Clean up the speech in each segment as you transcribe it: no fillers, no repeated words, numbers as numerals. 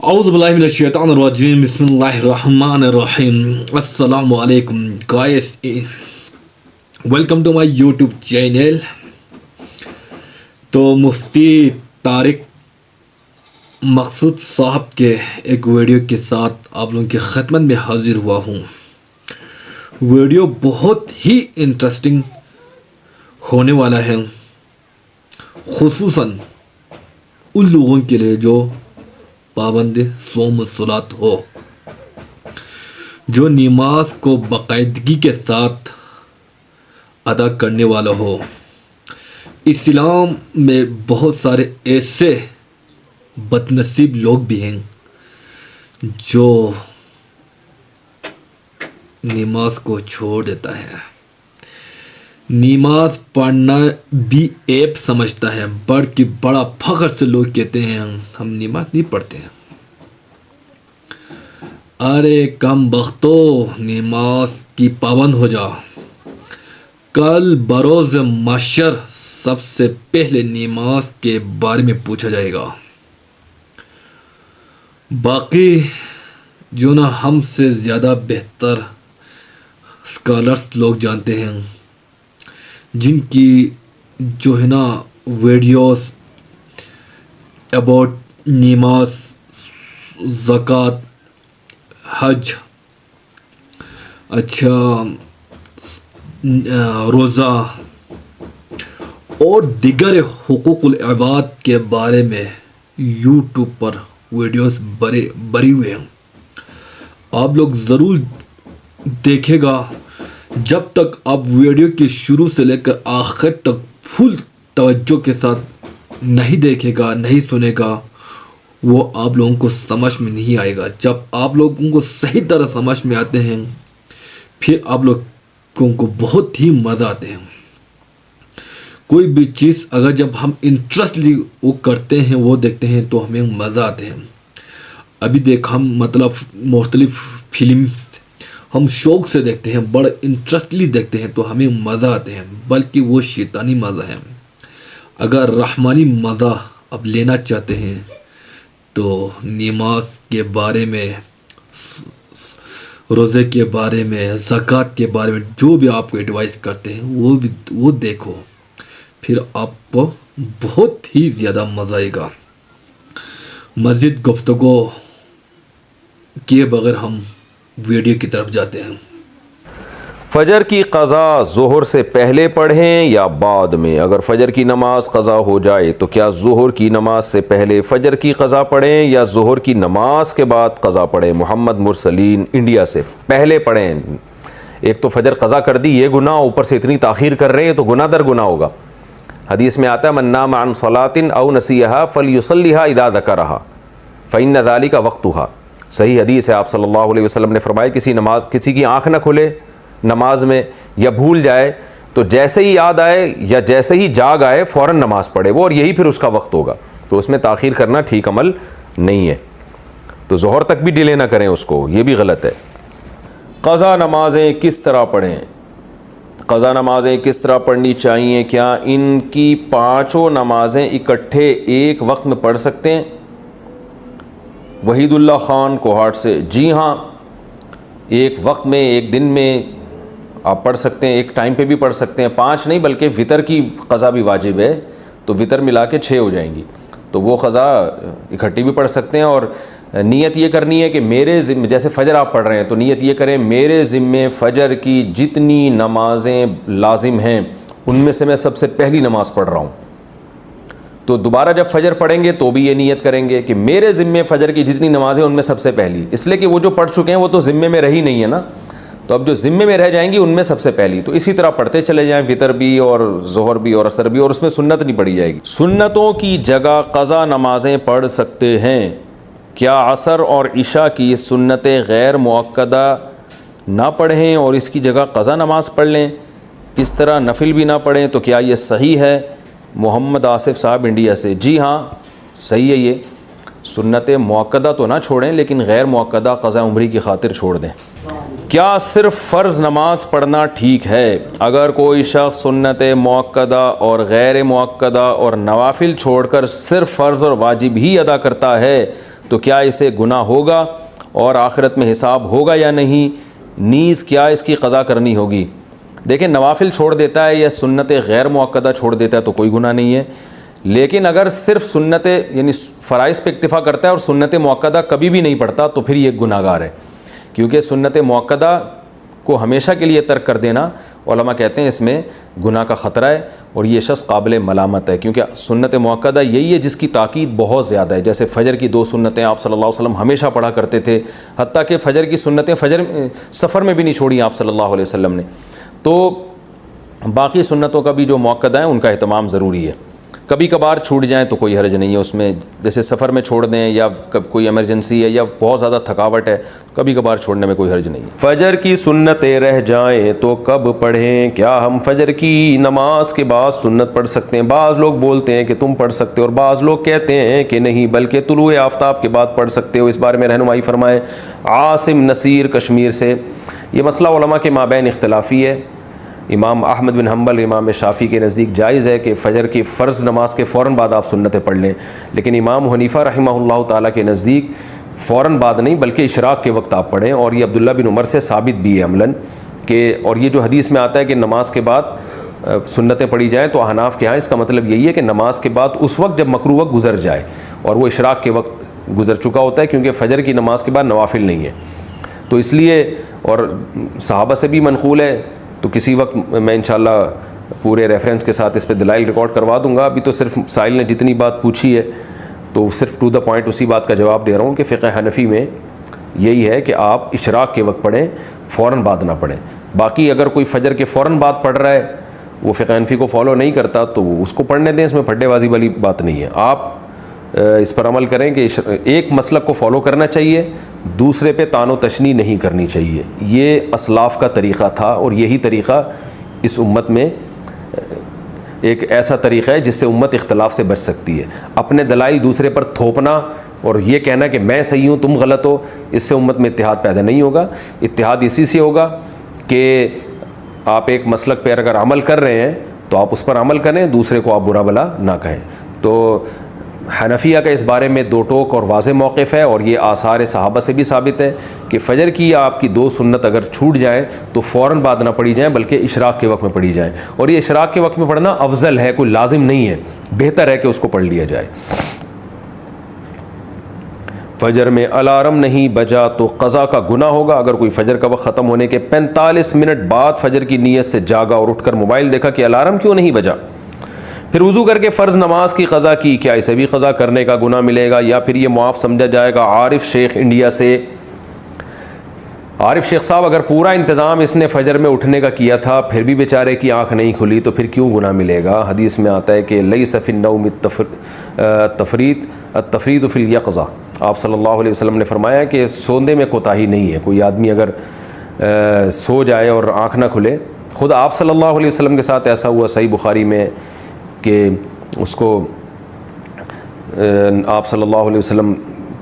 اعوذ باللہ من الشیطان الرجیم بسم اللہ الرحمن الرحیم السلام علیکم guys welcome to my YouTube channel. تو مفتی طارق مقصود صاحب کے ایک ویڈیو کے ساتھ آپ لوگوں کی خدمت میں حاضر ہوا ہوں. ویڈیو بہت ہی انٹرسٹنگ ہونے والا ہے، خصوصاً ان لوگوں کے لیے جو پابند صوم و صلات ہو، جو نماز کو باقاعدگی کے ساتھ ادا کرنے والا ہو. اسلام میں بہت سارے ایسے بد نصیب لوگ بھی ہیں جو نماز کو چھوڑ دیتا ہے. نماز پڑھنا بھی عیب سمجھتا ہے، بلکہ بڑا فخر سے لوگ کہتے ہیں ہم نماز نہیں پڑھتے ہیں. ارے کم بختو، نماز کی پابند ہو جا. کل بروز محشر سب سے پہلے نماز کے بارے میں پوچھا جائے گا. باقی جو نا ہم سے زیادہ بہتر اسکالرس لوگ جانتے ہیں، جن کی جو ہے نا ویڈیوز اباؤٹ نماز، زکوٰۃ، حج، روزہ اور دیگر حقوق العباد کے بارے میں یوٹیوب پر ویڈیوز بھری ہوئے ہیں. آپ لوگ ضرور دیکھے گا. جب تک آپ ویڈیو کے شروع سے لے کر آخر تک فل توجہ کے ساتھ نہیں دیکھے گا، نہیں سنے گا، وہ آپ لوگوں کو سمجھ میں نہیں آئے گا. جب آپ لوگوں کو صحیح طرح سمجھ میں آتے ہیں، پھر آپ لوگوں کو بہت ہی مزہ آتے ہیں. کوئی بھی چیز اگر جب ہم انٹرسٹلی وہ کرتے ہیں، وہ دیکھتے ہیں تو ہمیں مزہ آتے ہیں. ابھی دیکھ ہم مختلف فلمز ہم شوق سے دیکھتے ہیں، بڑا انٹرسٹلی دیکھتے ہیں تو ہمیں مزہ آتے ہیں، بلکہ وہ شیطانی مزہ ہے. اگر رحمانی مزہ اب لینا چاہتے ہیں تو نماز کے بارے میں، روزے کے بارے میں، زکوٰۃ کے بارے میں جو بھی آپ کو ایڈوائز کرتے ہیں وہ دیکھو، پھر آپ کو بہت ہی زیادہ مزہ آئے گا. مزید گفتگو کیے بغیر ہم ویڈیو کی طرف جاتے ہیں. فجر کی قضا ظہر سے پہلے پڑھیں یا بعد میں؟ اگر فجر کی نماز قضا ہو جائے تو کیا ظہر کی نماز سے پہلے فجر کی قضا پڑھیں یا ظہر کی نماز کے بعد قضا پڑھیں؟ محمد مرسلین انڈیا سے. پہلے پڑھیں. ایک تو فجر قضا کر دی، یہ گناہ، اوپر سے اتنی تاخیر کر رہے ہیں تو گناہ در گناہ ہوگا. حدیث میں آتا ہے من نام عن صلاۃ او نسیھا فلیصلیھا اذا ذکرھا فإن ذلک وقتھا. صحیح حدیث ہے. آپ صلی اللہ علیہ وسلم نے فرمایا کسی کی آنکھ نہ کھلے نماز میں یا بھول جائے تو جیسے ہی یاد آئے یا جیسے ہی جاگ آئے فوراً نماز پڑھے وہ، اور یہی پھر اس کا وقت ہوگا. تو اس میں تاخیر کرنا ٹھیک عمل نہیں ہے. تو ظہر تک بھی ڈیلے نہ کریں اس کو، یہ بھی غلط ہے. قضا نمازیں کس طرح پڑھیں؟ قضا نمازیں کس طرح پڑھنی چاہیے؟ کیا ان کی پانچوں نمازیں اکٹھے ایک وقت میں پڑھ سکتے ہیں؟ وحید اللہ خان کوہاٹ سے. جی ہاں، ایک وقت میں، ایک دن میں آپ پڑھ سکتے ہیں. ایک ٹائم پہ بھی پڑھ سکتے ہیں. 5 نہیں بلکہ وطر کی قضا بھی واجب ہے، تو وطر ملا کے 6 ہو جائیں گی. تو وہ قضا اکٹھی بھی پڑھ سکتے ہیں. اور نیت یہ کرنی ہے کہ میرے ذمے، جیسے فجر آپ پڑھ رہے ہیں تو نیت یہ کریں میرے ذمے فجر کی جتنی نمازیں لازم ہیں ان میں سے میں سب سے پہلی نماز پڑھ رہا ہوں. تو دوبارہ جب فجر پڑھیں گے تو بھی یہ نیت کریں گے کہ میرے ذمے فجر کی جتنی نمازیں ان میں سب سے پہلی، اس لیے کہ وہ جو پڑھ چکے ہیں وہ تو ذمے میں رہی نہیں ہے نا، تو اب جو ذمے میں رہ جائیں گی ان میں سب سے پہلی. تو اسی طرح پڑھتے چلے جائیں، وطر بھی اور ظہر بھی اور عصر بھی، اور اس میں سنت نہیں پڑھی جائے گی. سنتوں کی جگہ قضا نمازیں پڑھ سکتے ہیں. کیا عصر اور عشاء کی سنتیں غیر مؤکدہ نہ پڑھیں اور اس کی جگہ قضا نماز پڑھ لیں؟ کس طرح نفل بھی نہ پڑھیں تو کیا یہ صحیح ہے؟ محمد آصف صاحب انڈیا سے. جی ہاں صحیح ہے. یہ سنت مؤکدہ تو نہ چھوڑیں لیکن غیر مؤکدہ قضا عمری کی خاطر چھوڑ دیں. کیا صرف فرض نماز پڑھنا ٹھیک ہے؟ اگر کوئی شخص سنت مؤکدہ اور غیر مؤکدہ اور نوافل چھوڑ کر صرف فرض اور واجب ہی ادا کرتا ہے تو کیا اسے گناہ ہوگا اور آخرت میں حساب ہوگا یا نہیں، نیز کیا اس کی قضا کرنی ہوگی۔ دیکھیں نوافل چھوڑ دیتا ہے یا سنت غیر مؤکدہ چھوڑ دیتا ہے تو کوئی گناہ نہیں ہے، لیکن اگر صرف سنت یعنی فرائض پہ اکتفا کرتا ہے اور سنت مؤکدہ کبھی بھی نہیں پڑھتا تو پھر یہ گناہ گار ہے، کیونکہ سنت مؤکدہ کو ہمیشہ کے لیے ترک کر دینا علماء کہتے ہیں اس میں گناہ کا خطرہ ہے اور یہ شخص قابل ملامت ہے، کیونکہ سنت مؤکدہ یہی ہے جس کی تاکید بہت زیادہ ہے۔ جیسے فجر کی 2 سنتیں آپ صلی اللہ علیہ وسلم ہمیشہ پڑھا کرتے تھے، حتیٰ کہ فجر کی سنتیں سفر میں بھی نہیں چھوڑی آپ صلی اللہ علیہ وسلم نے، تو باقی سنتوں کا بھی جو مؤکدہ ہیں ان کا اہتمام ضروری ہے۔ کبھی کبھار چھوٹ جائیں تو کوئی حرج نہیں ہے اس میں، جیسے سفر میں چھوڑ دیں یا کوئی ایمرجنسی ہے یا بہت زیادہ تھکاوٹ ہے، کبھی کبھار چھوڑنے میں کوئی حرج نہیں ہے۔ فجر کی سنتیں رہ جائیں تو کب پڑھیں؟ کیا ہم فجر کی نماز کے بعد سنت پڑھ سکتے ہیں؟ بعض لوگ بولتے ہیں کہ تم پڑھ سکتے ہو اور بعض لوگ کہتے ہیں کہ نہیں بلکہ طلوع آفتاب کے بعد پڑھ سکتے ہو، اس بارے میں رہنمائی فرمائیں۔ عاصم نصیر کشمیر سے۔ یہ مسئلہ علماء کے مابین اختلافی ہے۔ امام احمد بن حنبل، امام شافعی کے نزدیک جائز ہے کہ فجر کی فرض نماز کے فوراً بعد آپ سنتیں پڑھ لیں، لیکن امام حنیفہ رحمہ اللہ تعالیٰ کے نزدیک فوراً بعد نہیں بلکہ اشراق کے وقت آپ پڑھیں، اور یہ عبداللہ بن عمر سے ثابت بھی ہے عملاً کہ، اور یہ جو حدیث میں آتا ہے کہ نماز کے بعد سنتیں پڑھی جائیں تو احناف کے ہاں اس کا مطلب یہی ہے کہ نماز کے بعد اس وقت جب مکروہ وقت گزر جائے اور وہ اشراق کے وقت گزر چکا ہوتا ہے، کیونکہ فجر کی نماز کے بعد نوافل نہیں ہے، تو اس لیے، اور صحابہ سے بھی منقول ہے، تو کسی وقت میں انشاءاللہ پورے ریفرنس کے ساتھ اس پہ دلائل ریکارڈ کروا دوں گا۔ ابھی تو صرف سائل نے جتنی بات پوچھی ہے تو صرف ٹو دا پوائنٹ اسی بات کا جواب دے رہا ہوں کہ فقہ حنفی میں یہی ہے کہ آپ اشراق کے وقت پڑھیں، فوراً بعد نہ پڑھیں۔ باقی اگر کوئی فجر کے فوراً بعد پڑھ رہا ہے، وہ فقہ حنفی کو فالو نہیں کرتا تو اس کو پڑھنے دیں، اس میں پھڈے بازی والی بات نہیں ہے۔ آپ اس پر عمل کریں کہ ایک مسلک کو فالو کرنا چاہیے، دوسرے پہ طعن و تشنیع نہیں کرنی چاہیے۔ یہ اسلاف کا طریقہ تھا اور یہی طریقہ اس امت میں ایک ایسا طریقہ ہے جس سے امت اختلاف سے بچ سکتی ہے۔ اپنے دلائل دوسرے پر تھوپنا اور یہ کہنا کہ میں صحیح ہوں تم غلط ہو، اس سے امت میں اتحاد پیدا نہیں ہوگا۔ اتحاد اسی سے ہوگا کہ آپ ایک مسلک پہ اگر عمل کر رہے ہیں تو آپ اس پر عمل کریں، دوسرے کو آپ برا بلا نہ کہیں۔ تو حنفیہ کا اس بارے میں 2 ٹوک اور واضح موقف ہے، اور یہ آثار صحابہ سے بھی ثابت ہے کہ فجر کی آپ کی 2 سنت اگر چھوٹ جائیں تو فوراً بعد نہ پڑھی جائیں بلکہ اشراق کے وقت میں پڑھی جائیں، اور یہ اشراق کے وقت میں پڑھنا افضل ہے، کوئی لازم نہیں ہے، بہتر ہے کہ اس کو پڑھ لیا جائے۔ فجر میں الارم نہیں بجا تو قضا کا گناہ ہوگا؟ اگر کوئی فجر کا وقت ختم ہونے کے 45 منٹ بعد فجر کی نیت سے جاگا اور اٹھ کر موبائل دیکھا کہ الارم کیوں نہیں بجا، پھر وضو کر کے فرض نماز کی قضا کی، کیا اسے بھی قضا کرنے کا گناہ ملے گا یا پھر یہ معاف سمجھا جائے گا؟ عارف شیخ انڈیا سے۔ عارف شیخ صاحب، اگر پورا انتظام اس نے فجر میں اٹھنے کا کیا تھا پھر بھی بیچارے کی آنکھ نہیں کھلی تو پھر کیوں گناہ ملے گا؟ حدیث میں آتا ہے کہ لیس فی النوم التفریط فی الیقظہ، آپ صلی اللہ علیہ وسلم نے فرمایا کہ سوندے میں کوتاہی نہیں ہے۔ کوئی آدمی اگر سو جائے اور آنکھ نہ کھلے، خود آپ صلی اللہ علیہ وسلم کے ساتھ ایسا ہوا صحیح بخاری میں کہ اس کو آپ صلی اللہ علیہ وسلم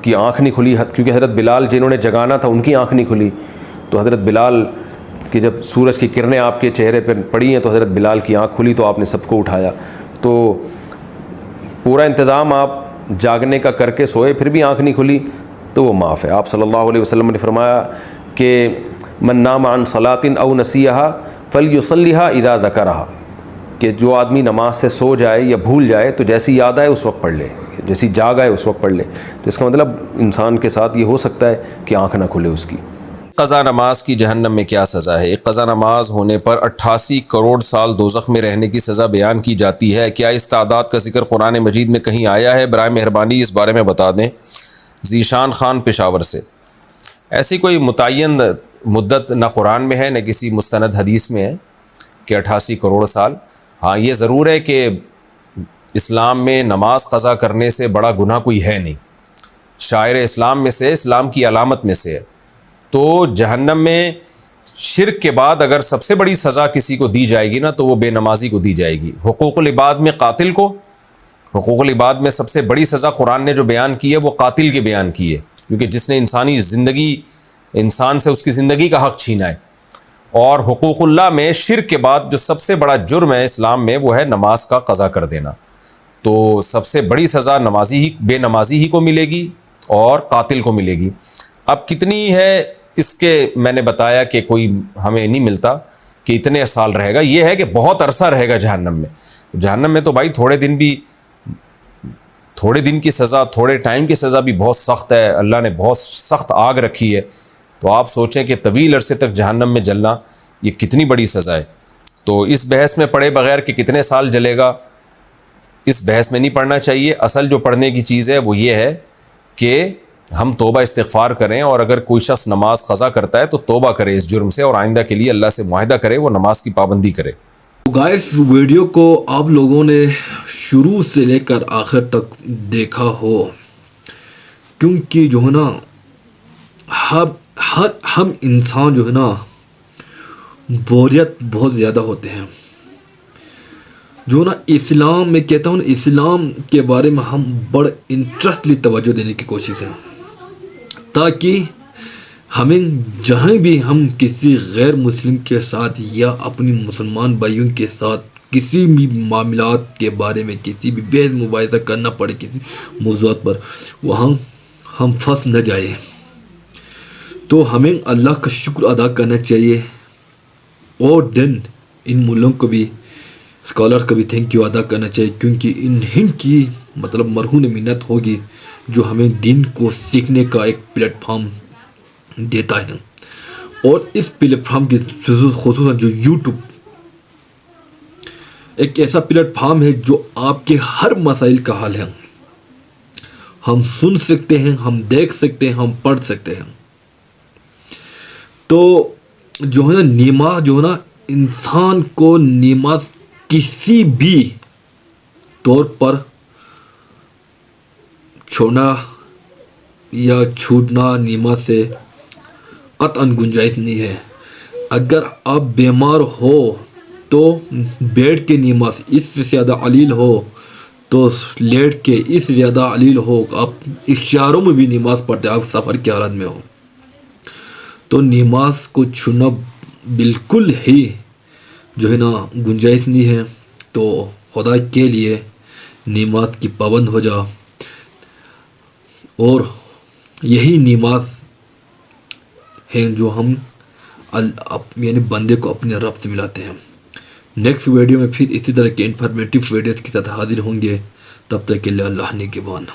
کی آنکھ نہیں کھلی، کیونکہ حضرت بلال جنہوں نے جگانا تھا ان کی آنکھ نہیں کھلی، تو حضرت بلال کی جب سورج کی کرنیں آپ کے چہرے پر پڑی ہیں تو حضرت بلال کی آنکھ کھلی تو آپ نے سب کو اٹھایا۔ تو پورا انتظام آپ جاگنے کا کر کے سوئے پھر بھی آنکھ نہیں کھلی تو وہ معاف ہے۔ آپ صلی اللہ علیہ وسلم نے فرمایا کہ من نام عن صلاۃ او نسیہا فلیصلیھا اذا ذکرھا، کہ جو آدمی نماز سے سو جائے یا بھول جائے تو جیسی یاد آئے اس وقت پڑھ لے، جیسی جاگ آئے اس وقت پڑھ لے۔ تو اس کا مطلب انسان کے ساتھ یہ ہو سکتا ہے کہ آنکھ نہ کھلے اس کی۔ قضا نماز کی جہنم میں کیا سزا ہے؟ ایک قضا نماز ہونے پر 88 کروڑ سال دوزخ میں رہنے کی سزا بیان کی جاتی ہے، کیا اس تعداد کا ذکر قرآن مجید میں کہیں آیا ہے؟ برائے مہربانی اس بارے میں بتا دیں۔ ذیشان خان پشاور سے۔ ایسی کوئی متعین مدت نہ قرآن میں ہے نہ کسی مستند حدیث میں ہے کہ 88 کروڑ سال۔ ہاں یہ ضرور ہے کہ اسلام میں نماز قضا کرنے سے بڑا گناہ کوئی ہے نہیں، شاعر اسلام میں سے، اسلام کی علامت میں سے ہے۔ تو جہنم میں شرک کے بعد اگر سب سے بڑی سزا کسی کو دی جائے گی نا تو وہ بے نمازی کو دی جائے گی۔ حقوق العباد میں قاتل کو، حقوق العباد میں سب سے بڑی سزا قرآن نے جو بیان کی ہے وہ قاتل کے بیان کی ہے، کیونکہ جس نے انسانی زندگی، انسان سے اس کی زندگی کا حق چھینا ہے۔ اور حقوق اللہ میں شرک کے بعد جو سب سے بڑا جرم ہے اسلام میں وہ ہے نماز کا قضا کر دینا۔ تو سب سے بڑی سزا نمازی ہی، بے نمازی ہی کو ملے گی، اور قاتل کو ملے گی. اب کتنی ہے اس کے میں نے بتایا کہ کوئی ہمیں نہیں ملتا کہ اتنے سال رہے گا. یہ ہے کہ بہت عرصہ رہے گا جہنم میں. جہنم میں تو بھائی تھوڑے دن کی سزا، تھوڑے ٹائم کی سزا بھی بہت سخت ہے. اللہ نے بہت سخت آگ رکھی ہے. تو آپ سوچیں کہ طویل عرصے تک جہنم میں جلنا یہ کتنی بڑی سزا ہے. تو اس بحث میں پڑھے بغیر کہ کتنے سال جلے گا، اس بحث میں نہیں پڑھنا چاہیے. اصل جو پڑھنے کی چیز ہے وہ یہ ہے کہ ہم توبہ استغفار کریں، اور اگر کوئی شخص نماز قضا کرتا ہے تو توبہ کرے اس جرم سے، اور آئندہ کے لیے اللہ سے معاہدہ کرے وہ نماز کی پابندی کرے. گائس ویڈیو کو آپ لوگوں نے شروع سے لے کر آخر تک دیکھا ہو، کیونکہ جو ہے نا ہم انسان جو ہے نا بوریت بہت زیادہ ہوتے ہیں. جو نا اسلام میں کہتا ہوں، اسلام کے بارے میں ہم بڑا انٹرسٹلی توجہ دینے کی کوشش ہے، تاکہ ہمیں جہاں بھی ہم کسی غیر مسلم کے ساتھ یا اپنی مسلمان بھائیوں کے ساتھ کسی بھی معاملات کے بارے میں کسی بھی بحث مباحثہ کرنا پڑے کسی موضوعات پر، وہاں ہم پھنس نہ جائیں. تو ہمیں اللہ کا شکر ادا کرنا چاہیے، اور دین ان ملوں کو بھی، اسکالرس کو بھی تھینک یو ادا کرنا چاہیے، کیونکہ انہی کی مطلب مرہون منت ہوگی جو ہمیں دین کو سیکھنے کا ایک پلیٹ فارم دیتا ہے. اور اس پلیٹ فارم کی خصوصاً جو یوٹیوب ایک ایسا پلیٹ فارم ہے جو آپ کے ہر مسائل کا حل ہے. ہم سن سکتے ہیں، ہم دیکھ سکتے ہیں، ہم پڑھ سکتے ہیں. تو جو ہے نا نماز جو ہے نا انسان کو نماز کسی بھی طور پر چھوڑنا یا چھوٹنا نماز سے قطعاً گنجائش نہیں ہے. اگر آپ بیمار ہو تو بیٹھ کے نماز، اس سے زیادہ علیل ہو تو لیٹ کے، اس سے زیادہ علیل ہو آپ اشاروں میں بھی نماز پڑھتے، آپ سفر کی حالت میں ہو. تو نماز کو چھوڑنا بالکل ہی جو ہے نا گنجائش نہیں ہے. تو خدا کے لیے نماز کی پابند ہو جا، اور یہی نماز ہے جو ہم یعنی بندے کو اپنے رب سے ملاتے ہیں. نیکسٹ ویڈیو میں پھر اسی طرح کے انفارمیٹیو ویڈیوز کے ساتھ حاضر ہوں گے. تب تک کے لیے اللہ نگہبان.